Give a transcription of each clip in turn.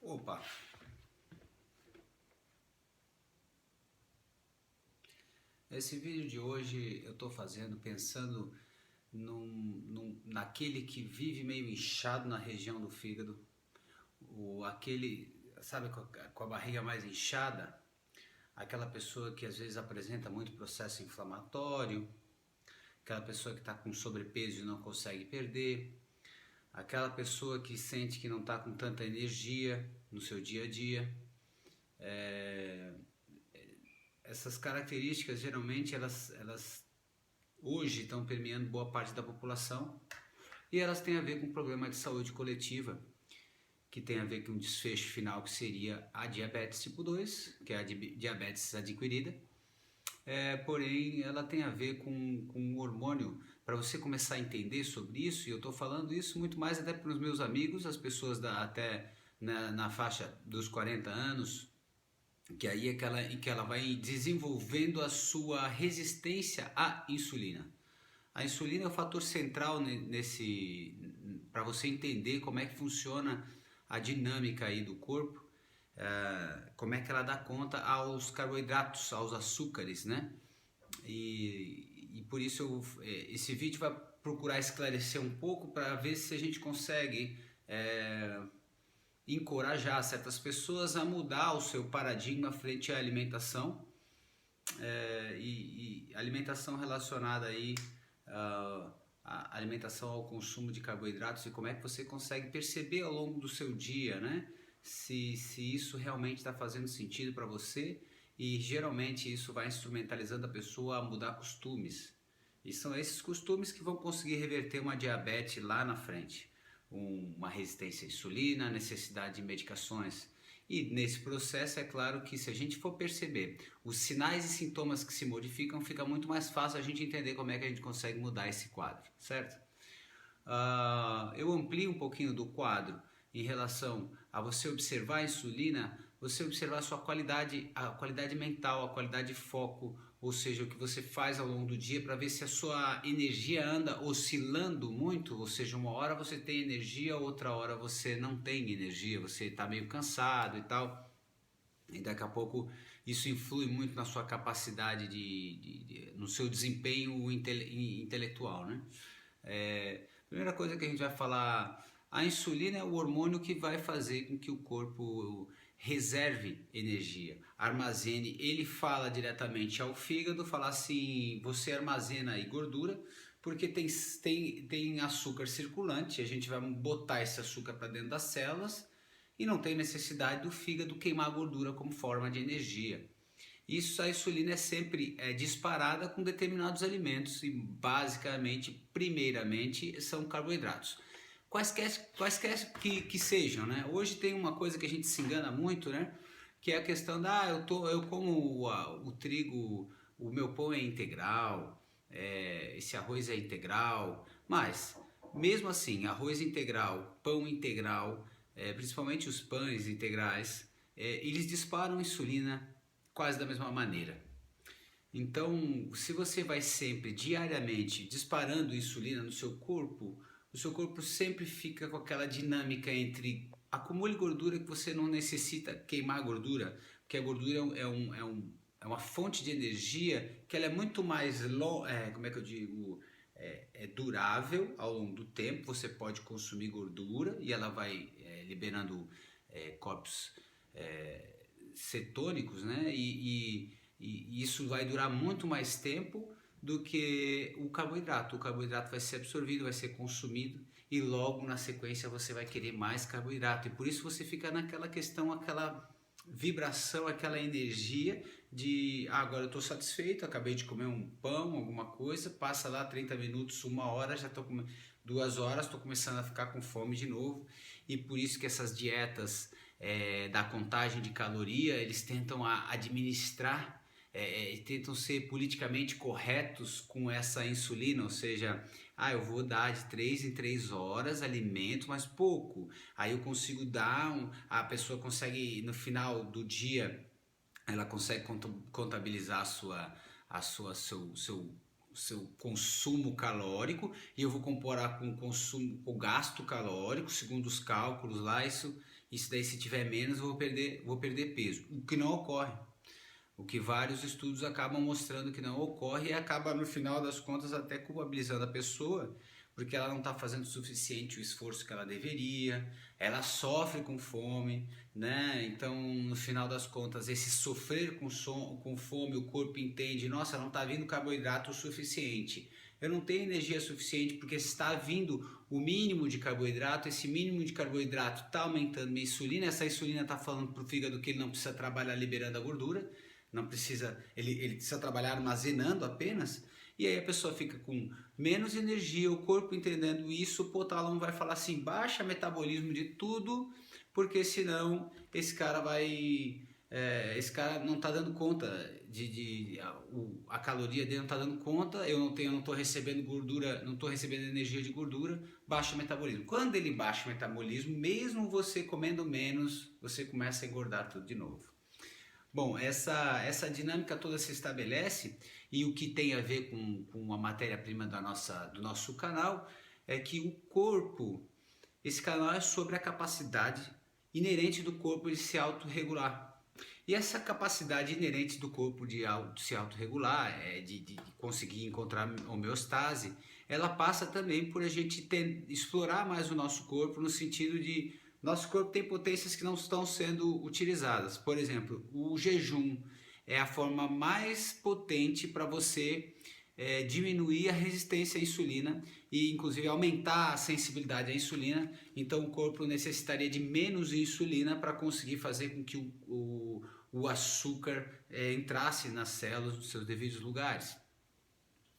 Opa! Esse vídeo de hoje eu estou fazendo pensando naquele que vive meio inchado na região do fígado, aquele, sabe, com a barriga mais inchada, aquela pessoa que às vezes apresenta muito processo inflamatório, aquela pessoa que está com sobrepeso e não consegue perder, aquela pessoa que sente que não está com tanta energia no seu dia a dia. Essas características geralmente elas hoje estão permeando boa parte da população e elas têm a ver com problema de saúde coletiva, que tem a ver com um desfecho final que seria a diabetes tipo 2, que é a diabetes adquirida. Porém, ela tem a ver com o hormônio. Para você começar a entender sobre isso, e eu estou falando isso muito mais até para os meus amigos, as pessoas até na faixa dos 40 anos, que aí é que ela vai desenvolvendo a sua resistência à insulina. A insulina é o fator central para você entender como é que funciona a dinâmica aí do corpo, como é que ela dá conta aos carboidratos, aos açúcares, né? E por isso esse vídeo vai procurar esclarecer um pouco para ver se a gente consegue encorajar certas pessoas a mudar o seu paradigma frente à alimentação, e alimentação relacionada aí a alimentação ao consumo de carboidratos, e como é que você consegue perceber ao longo do seu dia, né, se isso realmente está fazendo sentido para você. E geralmente isso vai instrumentalizando a pessoa a mudar costumes, e são esses costumes que vão conseguir reverter uma diabetes lá na frente, uma resistência à insulina, necessidade de medicações. E nesse processo é claro que se a gente for perceber os sinais e sintomas que se modificam, fica muito mais fácil a gente entender como é que a gente consegue mudar esse quadro, certo? Eu amplio um pouquinho do quadro em relação a você observar a insulina, você observar a qualidade mental, a qualidade de foco, ou seja, o que você faz ao longo do dia, para ver se a sua energia anda oscilando muito, ou seja, uma hora você tem energia, outra hora você não tem energia, você está meio cansado e tal, e daqui a pouco isso influi muito na sua capacidade no seu desempenho intelectual, né? Primeira coisa que a gente vai falar, a insulina é o hormônio que vai fazer com que o corpo reserve energia, armazene. Ele fala diretamente ao fígado, fala assim: você armazena aí gordura porque tem açúcar circulante, a gente vai botar esse açúcar para dentro das células e não tem necessidade do fígado queimar a gordura como forma de energia. Isso, a insulina é sempre disparada com determinados alimentos e basicamente, primeiramente, são carboidratos. Quaisquer que sejam, né? Hoje tem uma coisa que a gente se engana muito, né? Que é a questão da, eu como o trigo, o meu pão é integral, esse arroz é integral, mas mesmo assim, arroz integral, pão integral, principalmente os pães integrais, eles disparam insulina quase da mesma maneira. Então, se você vai sempre, diariamente, disparando insulina no seu corpo, o seu corpo sempre fica com aquela dinâmica entre acumule gordura, que você não necessita queimar gordura, porque a gordura é uma fonte de energia que ela é muito mais, como é que eu digo, durável ao longo do tempo. Você pode consumir gordura e ela vai liberando corpos cetônicos, né? E isso vai durar muito mais tempo do que o carboidrato. O carboidrato vai ser absorvido, vai ser consumido e logo na sequência você vai querer mais carboidrato. E por isso você fica naquela questão, aquela vibração, aquela energia de agora eu estou satisfeito, acabei de comer um pão, alguma coisa, passa lá 30 minutos, uma hora, já estou com 2 horas, estou começando a ficar com fome de novo. E por isso que essas dietas da contagem de caloria, eles tentam administrar, tentam ser politicamente corretos com essa insulina, ou seja, eu vou dar de 3 em 3 horas alimento, mas pouco. Aí eu consigo dar, a pessoa consegue no final do dia, ela consegue contabilizar seu consumo calórico, e eu vou comparar com o gasto calórico, segundo os cálculos lá, Isso daí, se tiver menos, eu vou perder peso. O que não ocorre. O que vários estudos acabam mostrando que não ocorre e acaba, no final das contas, até culpabilizando a pessoa, porque ela não está fazendo o suficiente o esforço que ela deveria, ela sofre com fome, né? Então, no final das contas, esse sofrer com fome, o corpo entende, nossa, não está vindo carboidrato o suficiente. Eu não tenho energia suficiente porque está vindo o mínimo de carboidrato, esse mínimo de carboidrato está aumentando minha insulina, essa insulina está falando para o fígado que ele não precisa trabalhar liberando a gordura, não precisa, ele precisa trabalhar armazenando apenas, e aí a pessoa fica com menos energia, o corpo entendendo isso, o hipotálamo vai falar assim, baixa metabolismo de tudo, porque senão esse cara esse cara não está dando conta a caloria dele não está dando conta, eu não estou recebendo gordura, não estou recebendo energia de gordura, baixa o metabolismo. Quando ele baixa o metabolismo, mesmo você comendo menos, você começa a engordar tudo de novo. Bom, essa dinâmica toda se estabelece, e o que tem a ver com a matéria-prima do nosso canal é que o corpo, esse canal é sobre a capacidade inerente do corpo de se autorregular. E essa capacidade inerente do corpo de se autorregular, de conseguir encontrar homeostase, ela passa também por a gente explorar mais o nosso corpo, no sentido de nosso corpo tem potências que não estão sendo utilizadas. Por exemplo, o jejum é a forma mais potente para você diminuir a resistência à insulina e inclusive aumentar a sensibilidade à insulina. Então o corpo necessitaria de menos insulina para conseguir fazer com que o açúcar entrasse nas células dos seus devidos lugares.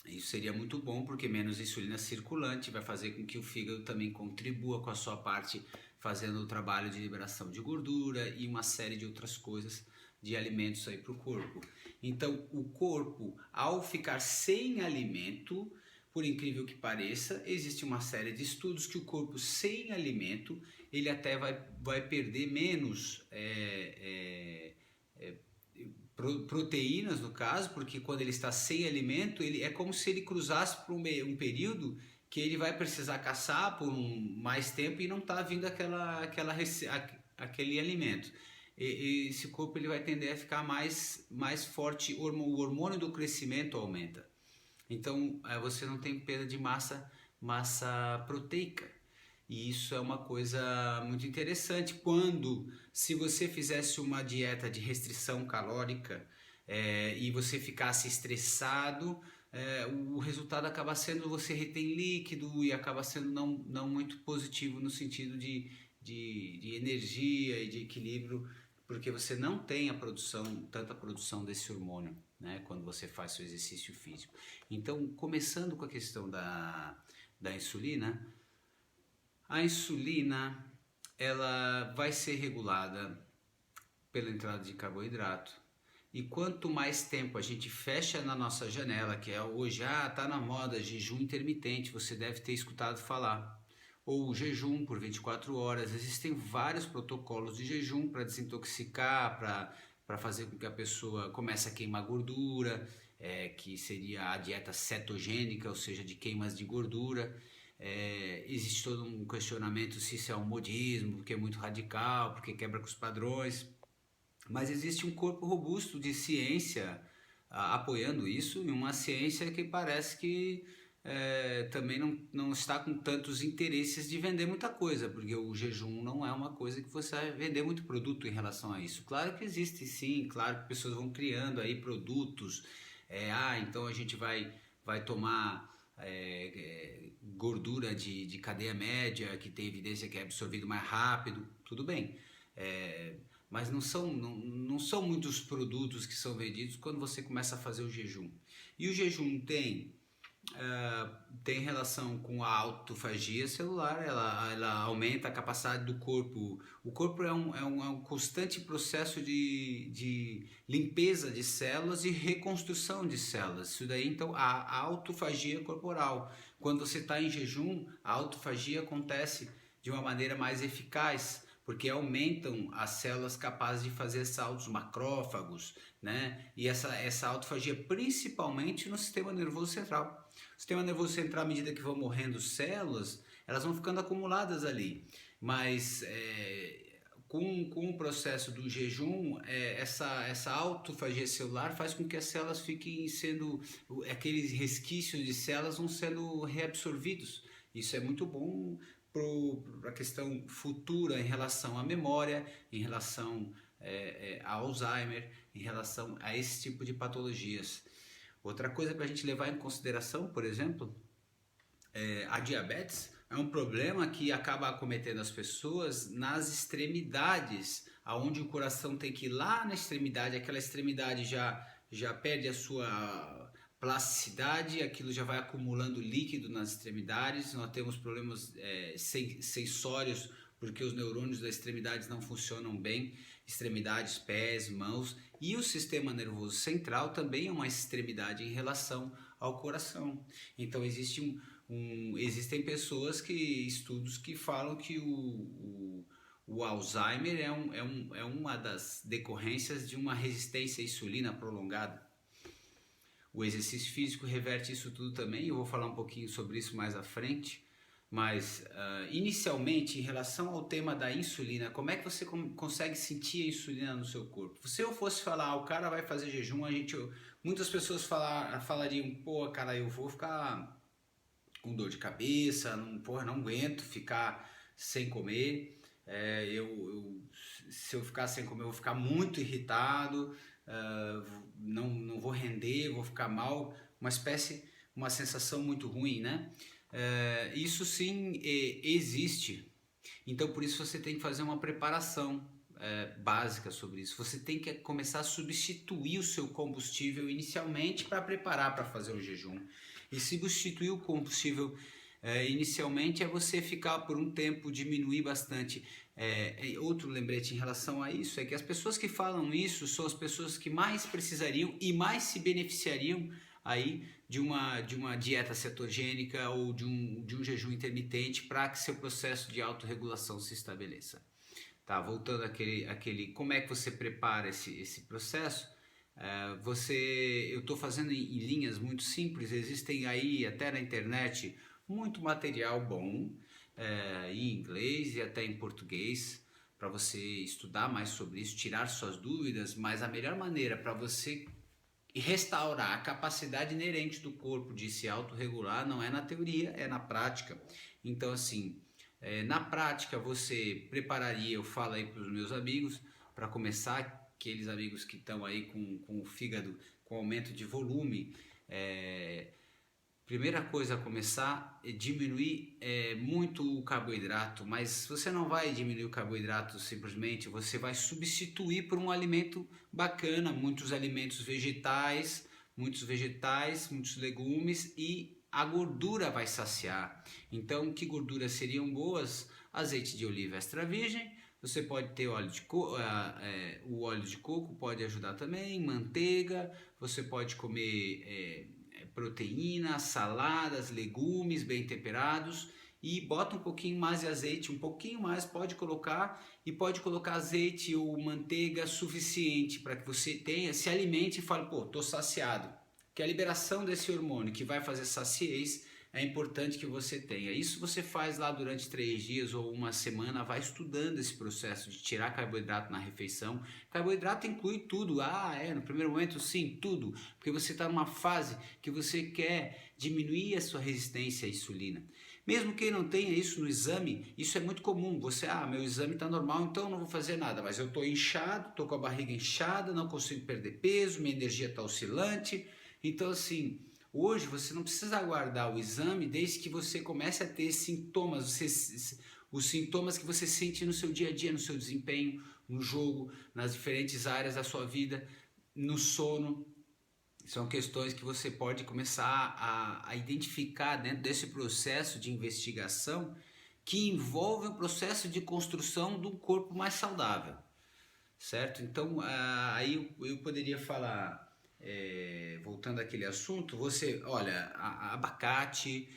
Isso seria muito bom, porque menos insulina circulante vai fazer com que o fígado também contribua com a sua parte, fazendo o trabalho de liberação de gordura e uma série de outras coisas, de alimentos aí para o corpo. Então, o corpo, ao ficar sem alimento, por incrível que pareça, existe uma série de estudos que o corpo sem alimento, ele até vai perder menos proteínas, no caso, porque quando ele está sem alimento, ele é como se ele cruzasse por um período que ele vai precisar caçar por mais tempo e não está vindo aquele alimento. Esse corpo ele vai tender a ficar mais forte, o hormônio do crescimento aumenta. Então você não tem perda de massa proteica. E isso é uma coisa muito interessante. Se você fizesse uma dieta de restrição calórica e você ficasse estressado, o resultado acaba sendo você retém líquido e acaba sendo não muito positivo no sentido de energia e de equilíbrio, porque você não tem tanta produção desse hormônio, né, quando você faz seu exercício físico. Então, começando com a questão da insulina, a insulina ela vai ser regulada pela entrada de carboidrato, e quanto mais tempo a gente fecha na nossa janela, que é hoje, tá na moda jejum intermitente, você deve ter escutado falar, ou jejum por 24 horas, existem vários protocolos de jejum para desintoxicar, para fazer com que a pessoa comece a queimar gordura, que seria a dieta cetogênica, ou seja, de queimas de gordura. Existe todo um questionamento se isso é um modismo, porque é muito radical, porque quebra com os padrões, mas existe um corpo robusto de ciência apoiando isso, e uma ciência que parece que também não está com tantos interesses de vender muita coisa, porque o jejum não é uma coisa que você vai vender muito produto em relação a isso. Claro que existe sim, claro que pessoas vão criando aí produtos, então a gente vai tomar gordura de cadeia média, que tem evidência que é absorvido mais rápido, tudo bem, mas não são muitos produtos que são vendidos quando você começa a fazer o jejum. E o jejum tem relação com a autofagia celular, ela aumenta a capacidade do corpo. O corpo é um constante processo de limpeza de células e reconstrução de células. Isso daí, então, a autofagia corporal. Quando você está em jejum, a autofagia acontece de uma maneira mais eficaz, porque aumentam as células capazes de fazer saltos, macrófagos, né? E essa autofagia principalmente no sistema nervoso central. O sistema nervoso central, à medida que vão morrendo células, elas vão ficando acumuladas ali. Mas com o processo do jejum, essa autofagia celular faz com que as células fiquem sendo, aqueles resquícios de células vão sendo reabsorvidos. Isso é muito bom para a questão futura em relação à memória, em relação a Alzheimer, em relação a esse tipo de patologias. Outra coisa para a gente levar em consideração, por exemplo, a diabetes é um problema que acaba acometendo as pessoas nas extremidades, aonde o coração tem que ir lá na extremidade, aquela extremidade já perde a sua plasticidade, aquilo já vai acumulando líquido nas extremidades, nós temos problemas sensórios, porque os neurônios das extremidades não funcionam bem, extremidades, pés, mãos, e o sistema nervoso central também é uma extremidade em relação ao coração. Então existem estudos que falam que o Alzheimer é uma das decorrências de uma resistência à insulina prolongada. O exercício físico reverte isso tudo também, eu vou falar um pouquinho sobre isso mais à frente, mas inicialmente em relação ao tema da insulina, como é que você consegue sentir a insulina no seu corpo? Se eu fosse falar, o cara vai fazer jejum, muitas pessoas falariam, pô, cara, eu vou ficar com dor de cabeça, não aguento ficar sem comer, se eu ficar sem comer eu vou ficar muito irritado, não vou render, vou ficar mal, uma sensação muito ruim, né? Isso sim existe, então por isso você tem que fazer uma preparação básica sobre isso. Você tem que começar a substituir o seu combustível inicialmente para preparar para fazer o jejum. E substituir o combustível inicialmente é você ficar por um tempo, diminuir bastante. Outro lembrete em relação a isso é que as pessoas que falam isso são as pessoas que mais precisariam e mais se beneficiariam aí de uma dieta cetogênica ou de um jejum intermitente para que seu processo de autorregulação se estabeleça. Tá, voltando àquele como é que você prepara esse processo, eu estou fazendo em linhas muito simples, existem aí até na internet muito material bom em inglês e até em português para você estudar mais sobre isso, tirar suas dúvidas, mas a melhor maneira para você restaurar a capacidade inerente do corpo de se autorregular não é na teoria, é na prática. Então assim, na prática você prepararia, eu falo aí para os meus amigos, para começar, aqueles amigos que estão aí com o fígado com aumento de volume, primeira coisa a começar é diminuir muito o carboidrato, mas você não vai diminuir o carboidrato simplesmente, você vai substituir por um alimento bacana, muitos vegetais, muitos legumes, e a gordura vai saciar. Então, que gorduras seriam boas? Azeite de oliva extra virgem, você pode ter o óleo de coco pode ajudar também, manteiga, você pode comer proteína, saladas, legumes bem temperados, e bota um pouquinho mais de azeite, um pouquinho mais pode colocar, e pode colocar azeite ou manteiga suficiente para que você se alimente e fale, pô, tô saciado. Que a liberação desse hormônio que vai fazer saciez é importante que você tenha. Isso você faz lá durante 3 dias ou uma semana, vai estudando esse processo de tirar carboidrato na refeição. Carboidrato inclui tudo. No primeiro momento sim, tudo, porque você está numa fase que você quer diminuir a sua resistência à insulina. Mesmo quem não tenha isso no exame, isso é muito comum. Meu exame está normal, então eu não vou fazer nada, mas eu estou inchado, estou com a barriga inchada, não consigo perder peso, minha energia está oscilante. Então assim, hoje você não precisa aguardar o exame desde que você comece a ter sintomas, os sintomas que você sente no seu dia a dia, no seu desempenho, no jogo, nas diferentes áreas da sua vida, no sono. São questões que você pode começar a identificar dentro desse processo de investigação que envolve o processo de construção de um corpo mais saudável, certo? Então, aí eu poderia falar, voltando àquele assunto, abacate,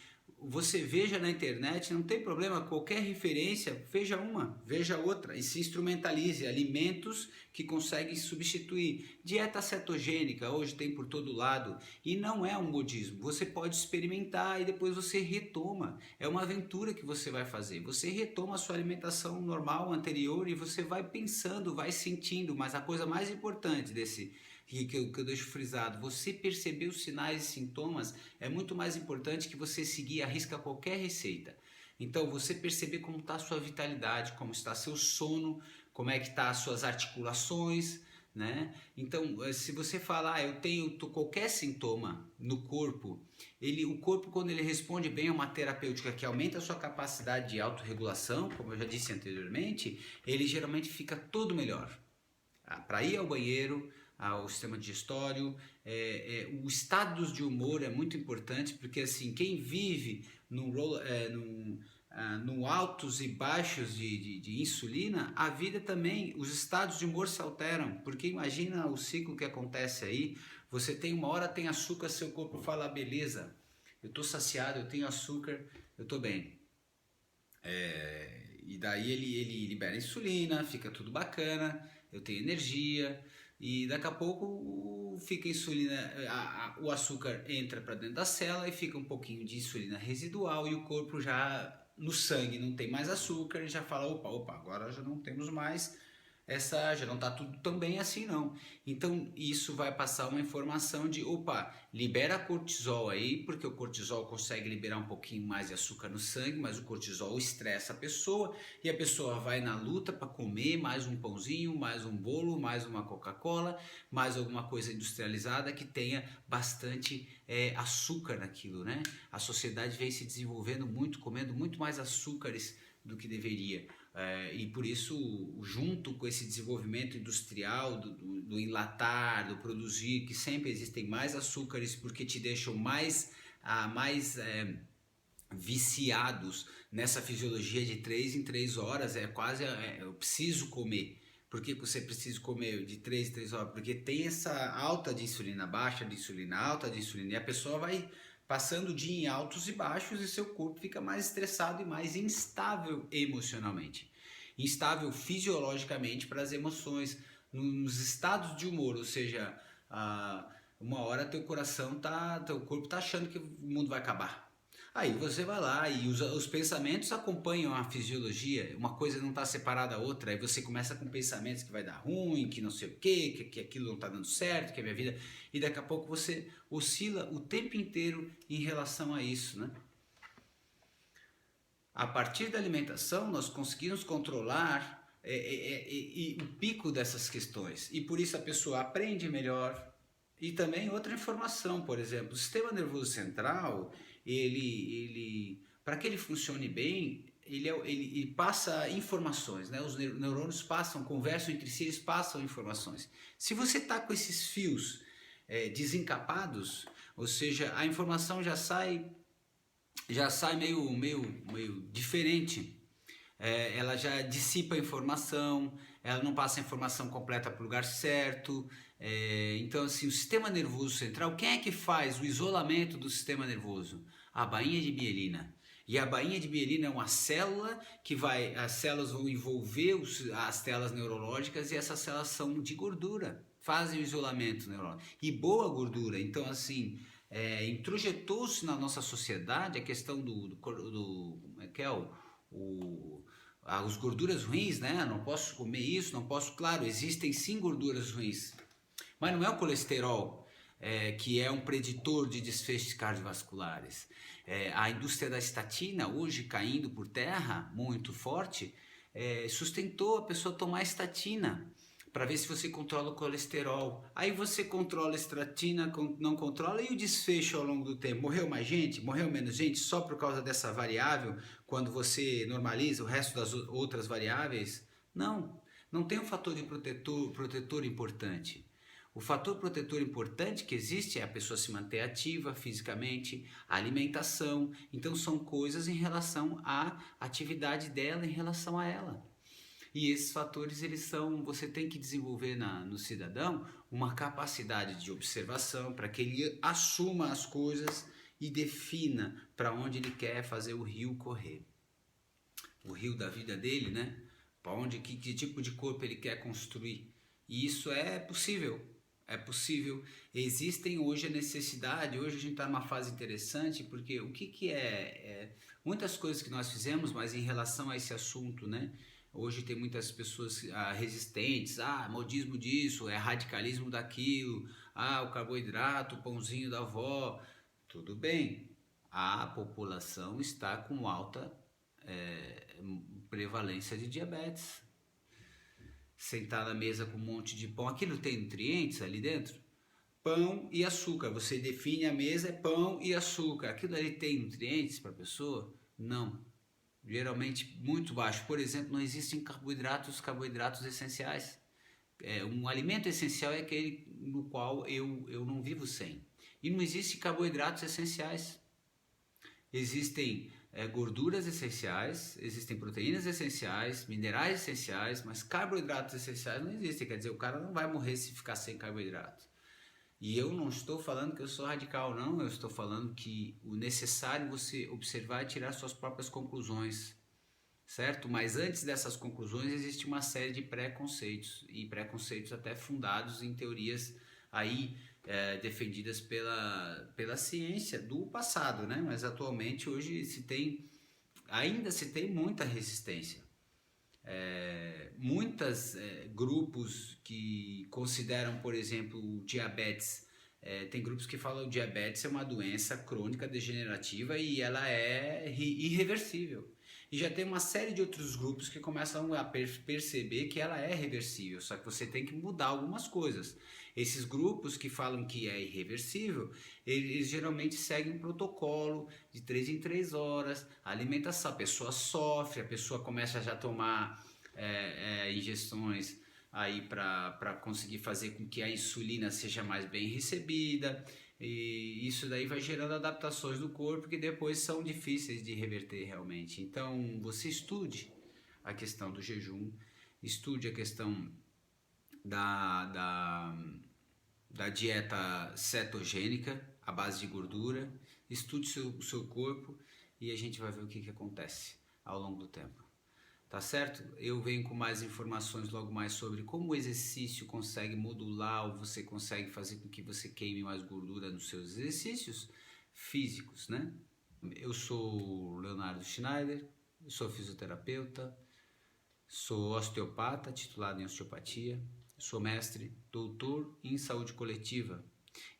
você veja na internet, não tem problema, qualquer referência, veja uma, veja outra e se instrumentalize. Alimentos que conseguem substituir. Dieta cetogênica, hoje tem por todo lado e não é um modismo. Você pode experimentar e depois você retoma. É uma aventura que você vai fazer. Você retoma a sua alimentação normal, anterior e você vai pensando, vai sentindo, mas a coisa mais importante desse que eu deixo frisado, você perceber os sinais e sintomas é muito mais importante que você seguir à risca qualquer receita. Então, você perceber como está a sua vitalidade, como está seu sono, como é que está as suas articulações, né? Então, se você falar, eu tenho qualquer sintoma no corpo, o corpo, quando ele responde bem a uma terapêutica que aumenta a sua capacidade de autorregulação, como eu já disse anteriormente, ele geralmente fica todo melhor. Para ir ao banheiro, ao sistema digestório, o estado de humor é muito importante, porque assim, quem vive num altos e baixos de insulina, a vida também, os estados de humor se alteram, porque imagina o ciclo que acontece aí, você tem uma hora tem açúcar, seu corpo fala, beleza, eu estou saciado, eu tenho açúcar, eu estou bem. E daí ele libera insulina, fica tudo bacana, eu tenho energia, e daqui a pouco fica insulina, o açúcar entra para dentro da célula e fica um pouquinho de insulina residual e o corpo já no sangue não tem mais açúcar e já fala, opa, agora já não temos mais já não está tudo tão bem assim não. Então isso vai passar uma informação de, libera cortisol aí, porque o cortisol consegue liberar um pouquinho mais de açúcar no sangue, mas o cortisol estressa a pessoa e a pessoa vai na luta para comer mais um pãozinho, mais um bolo, mais uma Coca-Cola, mais alguma coisa industrializada que tenha bastante açúcar naquilo, né? A sociedade vem se desenvolvendo muito, comendo muito mais açúcares do que deveria. E por isso, junto com esse desenvolvimento industrial do enlatar, do produzir, que sempre existem mais açúcares porque te deixam mais viciados nessa fisiologia de 3 em 3 horas, eu preciso comer. Por que você precisa comer de 3 em 3 horas? Porque tem essa alta de insulina, baixa de insulina, alta de insulina, e a pessoa vai passando o dia em altos e baixos e seu corpo fica mais estressado e mais instável emocionalmente. Instável fisiologicamente para as emoções, nos estados de humor, ou seja, uma hora teu corpo tá achando que o mundo vai acabar. Aí você vai lá e os pensamentos acompanham a fisiologia, uma coisa não está separada da outra, aí você começa com pensamentos que vai dar ruim, que não sei o quê, que aquilo não está dando certo, que a minha vida... E daqui a pouco você oscila o tempo inteiro em relação a isso, né? A partir da alimentação nós conseguimos controlar o pico dessas questões e por isso a pessoa aprende melhor. E também outra informação, por exemplo, o sistema nervoso central, para que ele funcione bem, ele passa informações, né? Os neurônios conversam entre si, eles passam informações. Se você está com esses fios desencapados, ou seja, a informação já sai meio diferente. Ela já dissipa a informação, ela não passa a informação completa para o lugar certo. Então, assim, o sistema nervoso central, quem é que faz o isolamento do sistema nervoso? A bainha de mielina. E a bainha de mielina é uma célula as células vão envolver as células neurológicas e essas células são de gordura, fazem o isolamento neurológico. E boa gordura, então assim, introjetou-se na nossa sociedade a questão as gorduras ruins, né? Não posso comer isso, não posso... Claro, existem sim gorduras ruins, mas não é o colesterol que é um preditor de desfechos cardiovasculares. A indústria da estatina, hoje caindo por terra, muito forte, sustentou a pessoa tomar estatina para ver se você controla o colesterol. Aí você controla a estatina, não controla, e o desfecho ao longo do tempo? Morreu mais gente? Morreu menos gente só por causa dessa variável, quando você normaliza o resto das outras variáveis? Não tem um fator de protetor importante. O fator protetor importante que existe é a pessoa se manter ativa fisicamente, a alimentação. Então são coisas em relação à atividade dela, em relação a ela. E esses fatores, você tem que desenvolver no cidadão uma capacidade de observação para que ele assuma as coisas e defina para onde ele quer fazer o rio correr. O rio da vida dele, né? Para onde, que tipo de corpo ele quer construir. E isso é possível. É possível. Existem hoje a necessidade, hoje a gente está numa fase interessante, porque o que muitas coisas que nós fizemos, mas em relação a esse assunto, né? Hoje tem muitas pessoas resistentes, modismo disso, é radicalismo daquilo, o carboidrato, o pãozinho da avó. Tudo bem, a população está com alta prevalência de diabetes. Sentar na mesa com um monte de pão, aquilo tem nutrientes ali dentro? Pão e açúcar, você define a mesa, é pão e açúcar. Aquilo ali tem nutrientes para a pessoa? Não. Geralmente muito baixo. Por exemplo, não existem carboidratos essenciais. Um alimento essencial é aquele no qual eu não vivo sem. E não existem carboidratos essenciais. Existem gorduras essenciais, existem proteínas essenciais, minerais essenciais, mas carboidratos essenciais não existem. Quer dizer, o cara não vai morrer se ficar sem carboidrato. E eu não estou falando que eu sou radical, não. Eu estou falando que o necessário é você observar e tirar suas próprias conclusões, certo? Mas antes dessas conclusões existe uma série de preconceitos, e preconceitos até fundados em teorias aí defendidas pela ciência do passado, né? Mas atualmente hoje ainda se tem muita resistência. Muitos grupos que consideram, por exemplo, o diabetes, tem grupos que falam que o diabetes é uma doença crônica degenerativa e ela é irreversível. E já tem uma série de outros grupos que começam a perceber que ela é reversível, só que você tem que mudar algumas coisas. Esses grupos que falam que é irreversível, eles geralmente seguem um protocolo de 3 em 3 horas, a alimentação, a pessoa sofre, a pessoa começa a já tomar injeções aí para conseguir fazer com que a insulina seja mais bem recebida, e isso daí vai gerando adaptações do corpo que depois são difíceis de reverter realmente. Então você estude a questão do jejum, estude a questão da dieta cetogênica, à base de gordura, estude o seu corpo e a gente vai ver o que acontece ao longo do tempo. Tá certo? Eu venho com mais informações logo mais sobre como o exercício consegue modular ou você consegue fazer com que você queime mais gordura nos seus exercícios físicos, né? Eu sou Leonardo Schneider, eu sou fisioterapeuta, sou osteopata, titulado em osteopatia, sou mestre, doutor em saúde coletiva.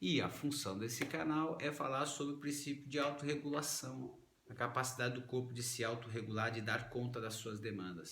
E a função desse canal é falar sobre o princípio de autorregulação, a capacidade do corpo de se autorregular, de dar conta das suas demandas.